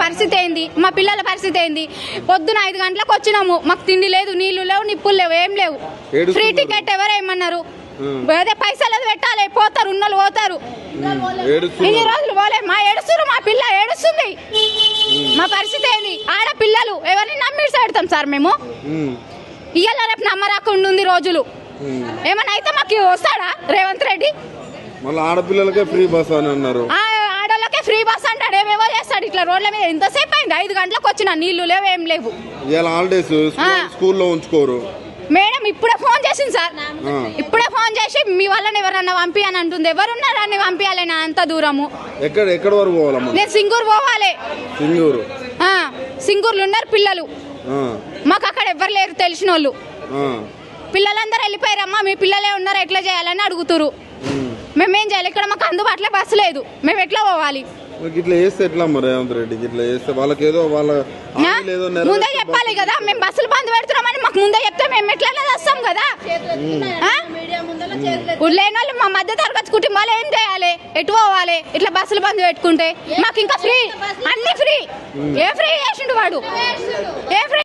పరిస్థితి ఏంది, మా పిల్లల పరిస్థితి ఏంది? పొద్దున 5 గంటలకు వచ్చినాము, మాకు తిండి లేదు, నీళ్లు లేవు, నిప్పులు లేవు, ఏం లేవు. ఫ్రీ టికెట్ ఎవరేమన్నారు? అదే పైసలు పెట్టాలి, పోతారు, ఉన్నోళ్ళు పోతారు. ఇన్ని రోజులు పోలే, మా ఏడుస్తున్నారు, మా పిల్ల ఏడుస్తుంది. మా పరిస్థితి ఏంది? ఆడపిల్లలు ఎవరిని నమ్మి పెడతాం సార్ మేము? ఇయ్యాల రేపు నమ్మరాకుండా ఉంది రోజులు. ఏమన్నా అయితే మాకు వస్తాడా రేవంత్ రెడ్డి? మళ్ళీ ఆడపిల్లలకే ఫ్రీ బస్ అని అన్నారు. ఆడోళ్ళకే ఫ్రీ బస్ అంటాడు, ఏమేమో చేస్తాడు. ఇట్లా రోడ్ల మీద ఎంతసేపు అయింది? 5 గంటలకు వచ్చిన, నీళ్లు లేవు, ఏం లేవు. హాలిడేస్ స్కూల్లో ఉంచుకోరు. మేడం ఇప్పుడే ఫోన్ చేసింది సార్, ఇప్పుడే ఫోన్ చేసి మీ వాళ్ళని ఎవరన్నా పంపి అని అంటుంది. ఎవరున్నారని పంపించాలి నా అంత దూరము? ఎక్కడ వరకు పోవాలమ్మా? నేను సింగూరు పోవాలి. సింగూరులో ఉన్నారు పిల్లలు, మాకు అక్కడ ఎవరు లేరు తెలిసిన వాళ్ళు. పిల్లలందరూ వెళ్ళిపోయారమ్మా, మీ పిల్లలే ఉన్నారు, ఎట్లా చేయాలని అడుగుతురు. మేమేం చేయాలి? ఇక్కడ మాకు అందుబాటులో బస్సు లేదు, మేము ఎట్లా పోవాలి? ఇట్లా చేస్తే ఎట్లా మరి రేవంత్ రెడ్డికి? ఇట్లా చేస్తే వాళ్ళకి ఏదో ముందే చెప్పాలి కదా. మేము బస్సులు బంద్ పెడుతున్నామని మాకు ముందే చెప్తే మేము ఎట్లా వస్తాం కదా. లేని వాళ్ళు మా మధ్య తరగతి కుటుంబాలు ఏం చేయాలి? ఎటు పోవాలి? ఇట్లా బస్సులు బంద్ పెట్టుకుంటే మాకు ఇంకా ఫ్రీ, అన్ని ఫ్రీ. ఏ ఫ్రీ చేసిండు వాడు? ఏ ఫ్రీ?